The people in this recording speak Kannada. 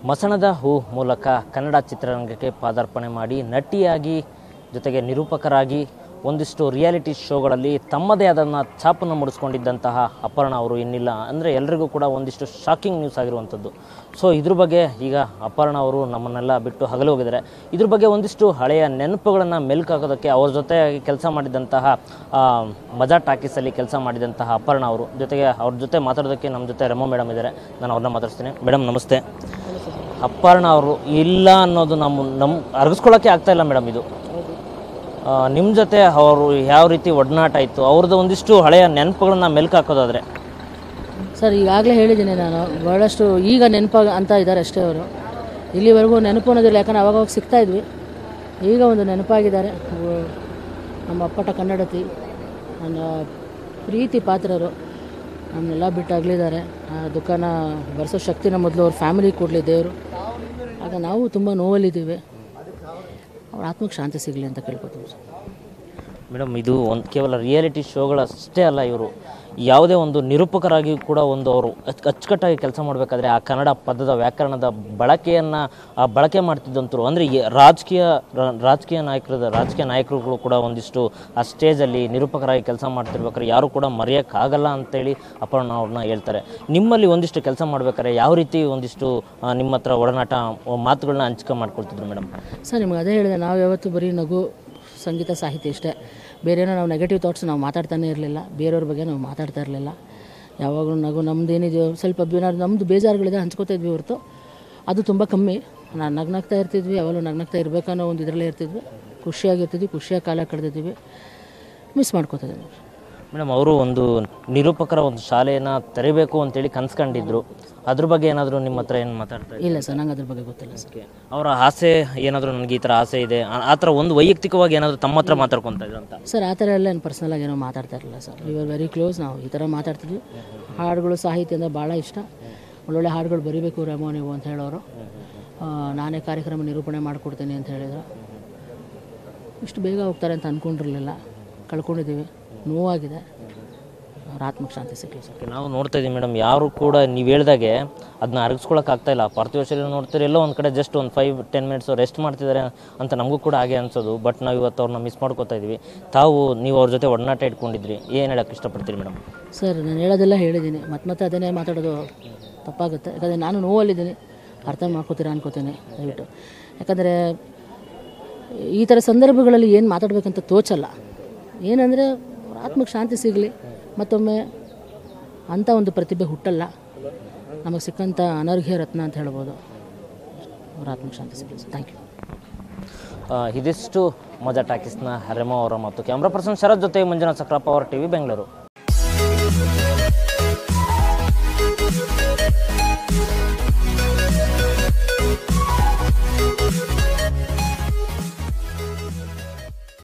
ಮಸಣದ ಹೂ ಮೂಲಕ ಕನ್ನಡ ಚಿತ್ರರಂಗಕ್ಕೆ ಪಾದಾರ್ಪಣೆ ಮಾಡಿ ನಟಿಯಾಗಿ ಜೊತೆಗೆ ನಿರೂಪಕರಾಗಿ ಒಂದಿಷ್ಟು ರಿಯಾಲಿಟಿ ಶೋಗಳಲ್ಲಿ ತಮ್ಮದೇ ಆದನ್ನು ಛಾಪನ್ನು ಮೂಡಿಸ್ಕೊಂಡಿದ್ದಂತಹ ಅಪರ್ಣ ಅವರು ಇನ್ನಿಲ್ಲ ಅಂದರೆ ಎಲ್ರಿಗೂ ಕೂಡ ಒಂದಿಷ್ಟು ಶಾಕಿಂಗ್ ನ್ಯೂಸ್ ಆಗಿರುವಂಥದ್ದು. ಸೊ ಇದ್ರ ಬಗ್ಗೆ ಈಗ ಅಪರ್ಣ ಅವರು ನಮ್ಮನ್ನೆಲ್ಲ ಬಿಟ್ಟು ಹಗಲು ಹೋಗಿದ್ದಾರೆ. ಇದ್ರ ಬಗ್ಗೆ ಒಂದಿಷ್ಟು ಹಳೆಯ ನೆನಪುಗಳನ್ನು ಮೆಲುಕಾಕೋದಕ್ಕೆ ಅವ್ರ ಜೊತೆ ಕೆಲಸ ಮಾಡಿದಂತಹ ಮಜಾ ಟಾಕೀಸಲ್ಲಿ ಕೆಲಸ ಮಾಡಿದಂತಹ ಅಪರ್ಣ ಅವರು ಜೊತೆಗೆ ಅವ್ರ ಜೊತೆ ಮಾತಾಡೋದಕ್ಕೆ ನಮ್ಮ ಜೊತೆ ರೆಮೋ ಮೇಡಮ್ ಇದ್ದಾರೆ. ನಾನು ಅವ್ರನ್ನ ಮಾತಾಡ್ತೀನಿ. ಮೇಡಮ್ ನಮಸ್ತೆ. ಅಪರ್ಣ ಅವರು ಇಲ್ಲ ಅನ್ನೋದು ನಮ್ಮ ಅರಗಿಸ್ಕೊಳ್ಳೋಕ್ಕೆ ಆಗ್ತಾಯಿಲ್ಲ ಮೇಡಮ್. ಇದು ನಿಮ್ಮ ಜೊತೆ ಅವರು ಯಾವ ರೀತಿ ಒಡನಾಟ ಇತ್ತು, ಅವ್ರದ್ದು ಒಂದಿಷ್ಟು ಹಳೆಯ ನೆನಪುಗಳನ್ನ ಮೆಲ್ಕು ಹಾಕೋದಾದರೆ? ಸರ್, ಈಗಾಗಲೇ ಹೇಳಿದ್ದೀನಿ ನಾನು, ಭಾಳಷ್ಟು ಈಗ ನೆನಪು ಅಂತ ಇದ್ದಾರೆ ಅಷ್ಟೇ. ಅವರು ಇಲ್ಲಿವರೆಗೂ ನೆನಪು ಅನ್ನೋದಿಲ್ಲ, ಯಾಕಂದ್ರೆ ಅವಾಗ ಸಿಗ್ತಾಯಿದ್ವಿ. ಈಗ ಒಂದು ನೆನಪಾಗಿದ್ದಾರೆ. ನಮ್ಮ ಅಪ್ಪಟ ಕನ್ನಡತಿ, ನನ್ನ ಪ್ರೀತಿ ಪಾತ್ರರು ನನ್ನೆಲ್ಲ ಬಿಟ್ಟು ಅಗಲಿದ್ದಾರೆ. ಆ ದುಃಖನ ಭರಿಸೋ ಶಕ್ತಿನ ಮೊದಲು ಅವ್ರ ಫ್ಯಾಮಿಲಿ ಕೊಡಲಿ ದೇವರು. ಆಗ ನಾವು ತುಂಬ ನೋವಲ್ಲಿದ್ದೀವಿ. ಅವ್ರ ಆತ್ಮಕ್ಕೆ ಶಾಂತಿ ಸಿಗಲಿ ಅಂತ ಕೇಳ್ಕೊತೀವಿ ಸರ್. ಮೇಡಮ್, ಇದು ಒಂದು ಕೇವಲ ರಿಯಾಲಿಟಿ ಶೋಗಳಷ್ಟೇ ಅಲ್ಲ, ಇವರು ಯಾವುದೇ ಒಂದು ನಿರೂಪಕರಾಗಿ ಕೂಡ ಒಂದು ಅಚ್ಚುಕಟ್ಟಾಗಿ ಕೆಲಸ ಮಾಡಬೇಕಾದ್ರೆ ಆ ಕನ್ನಡ ಪದದ ವ್ಯಾಕರಣದ ಬಳಕೆ ಮಾಡ್ತಿದ್ದಂಥರು. ಅಂದರೆ ರಾಜಕೀಯ ನಾಯಕರುಗಳು ಕೂಡ ಒಂದಿಷ್ಟು ಆ ಸ್ಟೇಜಲ್ಲಿ ನಿರೂಪಕರಾಗಿ ಕೆಲಸ ಮಾಡ್ತಿರ್ಬೇಕಾದ್ರೆ ಯಾರು ಕೂಡ ಮರೆಯೋಕ್ಕಾಗಲ್ಲ ಅಂತೇಳಿ ಅಪರ್ಣ ಅವ್ರನ್ನ ಹೇಳ್ತಾರೆ. ನಿಮ್ಮಲ್ಲಿ ಒಂದಿಷ್ಟು ಕೆಲಸ ಮಾಡ್ಬೇಕಾದ್ರೆ ಯಾವ ರೀತಿ ಒಂದಿಷ್ಟು ನಿಮ್ಮ ಹತ್ರ ಒಡನಾಟ ಮಾತುಗಳನ್ನ ಹಂಚಿಕೆ ಮಾಡ್ಕೊಳ್ತಿದ್ರು ಮೇಡಮ್? ಸರ್, ನಿಮ್ಗೆ ಅದೇ ಹೇಳಿದೆ, ನಾವು ಯಾವತ್ತೂ ಬರೀ ನಗು, ಸಂಗೀತ, ಸಾಹಿತ್ಯ ಇಷ್ಟೇ. ಬೇರೆನೋ ನಾವು ನೆಗೆಟಿವ್ ಥಾಟ್ಸ್ ನಾವು ಮಾತಾಡ್ತಾನೆ ಇರಲಿಲ್ಲ. ಬೇರೆಯವ್ರ ಬಗ್ಗೆ ನಾವು ಮಾತಾಡ್ತಾ ಇರಲಿಲ್ಲ. ಯಾವಾಗಲೂ ನಗು, ನಮ್ದು ಏನಿದೆಯೋ ಸ್ವಲ್ಪ ನಮ್ಮದು ಬೇಜಾರುಗಳಿದೆ ಹಂಚ್ಕೋತಾ ಇದ್ವಿ ಹೊರತು ಅದು ತುಂಬ ಕಮ್ಮಿ. ನಾನು ನಗ್ನಾಗ್ತಾ ಇರ್ತಿದ್ವಿ, ಯಾವಾಗಲೂ ನಗ್ನಾಗ್ತಾ ಇರಬೇಕನ್ನೋ ಒಂದು ಇದರಲ್ಲೇ ಇರ್ತಿದ್ವಿ. ಖುಷಿಯಾಗಿರ್ತಿದ್ವಿ, ಖುಷಿಯಾಗಿ ಕಾಲ ಕಳೆದಿದ್ವಿ. Miss ಮಾಡ್ಕೋತಿದ್ದೆ madam. ಅವರು ಒಂದು ನಿರೂಪಕರ ಒಂದು ಶಾಲೆಯನ್ನು ತೆರಿಬೇಕು ಅಂತೇಳಿ ಕನ್ಸ್ಕೊಂಡಿದ್ರು. ಅದ್ರ ಬಗ್ಗೆ ಏನಾದರೂ ನಿಮ್ಮ ಹತ್ರ ಏನು ಮಾತಾಡ್ತಾರೆ? ಇಲ್ಲ ಸರ್, ನಂಗೆ ಅದ್ರ ಬಗ್ಗೆ ಗೊತ್ತಿಲ್ಲ ಸರ್. ಅವರ ಆಸೆ ಏನಾದರೂ ನನಗೆ ಈ ಥರ ಆಸೆ ಇದೆ ಆ ಥರ ಒಂದು ವೈಯಕ್ತಿಕವಾಗಿ ಏನಾದರೂ ತಮ್ಮ ಹತ್ರ ಮಾತಾಡ್ಕೊತಾ ಇದ್ರು ಅಂತ? ಸರ್, ಆ ಥರ ಎಲ್ಲ ಏನು ಪರ್ಸ್ನಲಾಗಿ ಏನೋ ಮಾತಾಡ್ತಾ ಇರಲಿಲ್ಲ ಸರ್. ಇವಾಗ ವೆರಿ ಕ್ಲೋಸ್. ನಾವು ಈ ಥರ ಮಾತಾಡ್ತಿದ್ವಿ. ಹಾಡುಗಳು, ಸಾಹಿತ್ಯ ಅಂದರೆ ಭಾಳ ಇಷ್ಟ. ಒಳ್ಳೊಳ್ಳೆ ಹಾಡುಗಳು ಬರೀಬೇಕು ರೆಮೋ ನೀವು ಅಂತ ಹೇಳೋರು. ನಾನೇ ಕಾರ್ಯಕ್ರಮ ನಿರೂಪಣೆ ಮಾಡಿಕೊಡ್ತೀನಿ ಅಂತ ಹೇಳಿದ್ರು. ಇಷ್ಟು ಬೇಗ ಹೋಗ್ತಾರೆ ಅಂತ ಅಂದ್ಕೊಂಡಿರಲಿಲ್ಲ. ಕಳ್ಕೊಂಡಿದ್ದೀವಿ, ನೋವಾಗಿದೆ. ಅವ್ರ ಆತ್ಮಕ್ಕೆ ಶಾಂತಿ ಸಿಗಲಿ ಸರ್. ನಾವು ನೋಡ್ತಾ ಇದ್ದೀವಿ ಮೇಡಮ್, ಯಾರು ಕೂಡ ನೀವು ಹೇಳ್ದಾಗೆ ಅದನ್ನ ಅರಗಿಸ್ಕೊಳಕ್ಕಾಗ್ತಾಯಿಲ್ಲ. ಪಾರ್ಥಿವ ಶರೀರ ನೋಡ್ತೀರಿ, ಎಲ್ಲೋ ಒಂದು ಕಡೆ ಜಸ್ಟ್ ಒಂದು 5-10 ಮಿನಿಟ್ಸ್ ರೆಸ್ಟ್ ಮಾಡ್ತಿದ್ದಾರೆ ಅಂತ ನಮಗೂ ಕೂಡ ಹಾಗೆ ಅನ್ಸೋದು. ಬಟ್ ನಾವು ಇವತ್ತು ಅವ್ರನ್ನ ಮಿಸ್ ಮಾಡ್ಕೋತಾ ಇದ್ದೀವಿ. ನೀವು ಅವ್ರ ಜೊತೆ ಒಡನಾಟ ಇಟ್ಕೊಂಡಿದ್ರಿ, ಏನು ಹೇಳೋಕ್ಕೆ ಇಷ್ಟಪಡ್ತೀರಿ ಮೇಡಮ್? ಸರ್, ನಾನು ಹೇಳೋದೆಲ್ಲ ಹೇಳಿದ್ದೀನಿ. ಮತ್ತೆ ಅದನ್ನೇ ಮಾತಾಡೋದು ತಪ್ಪಾಗುತ್ತೆ. ಯಾಕಂದರೆ ನಾನು ನೋವಲ್ಲಿದ್ದೀನಿ, ಅರ್ಥ ಮಾಡ್ಕೋತೀರಾ ಅನ್ಕೋತೀನಿ ದಯವಿಟ್ಟು. ಯಾಕಂದರೆ ಈ ಥರ ಸಂದರ್ಭಗಳಲ್ಲಿ ಏನು ಮಾತಾಡಬೇಕಂತ ತೋಚಲ್ಲ. ಏನಂದರೆ ಆತ್ಮಕ್ಕೆ ಶಾಂತಿ ಸಿಗಲಿ. ಮತ್ತೊಮ್ಮೆ ಅಂಥ ಒಂದು ಪ್ರತಿಭೆ ಹುಟ್ಟಲ್ಲ. ನಮಗೆ ಸಿಕ್ಕಂಥ ಅನರ್ಘ್ಯ ರತ್ನ ಅಂತ ಹೇಳ್ಬೋದು. ಅವ್ರ ಆತ್ಮಕ್ಕೆ ಶಾಂತಿ ಸಿಗಲಿ ಸರ್. Thank you. ಇದಿಷ್ಟು ಮಜಾ ಟಾಕೀಸ್ನ ರೆಮೋ ಅವರ ಮತ್ತು ಕ್ಯಾಮ್ರಾ ಪರ್ಸನ್ ಶರತ್ ಜೊತೆ ಮಂಜುನಾಥ್ ಸಕ್ರಪ್ಪ, ಅವರ ಟಿವಿ ಬೆಂಗಳೂರು.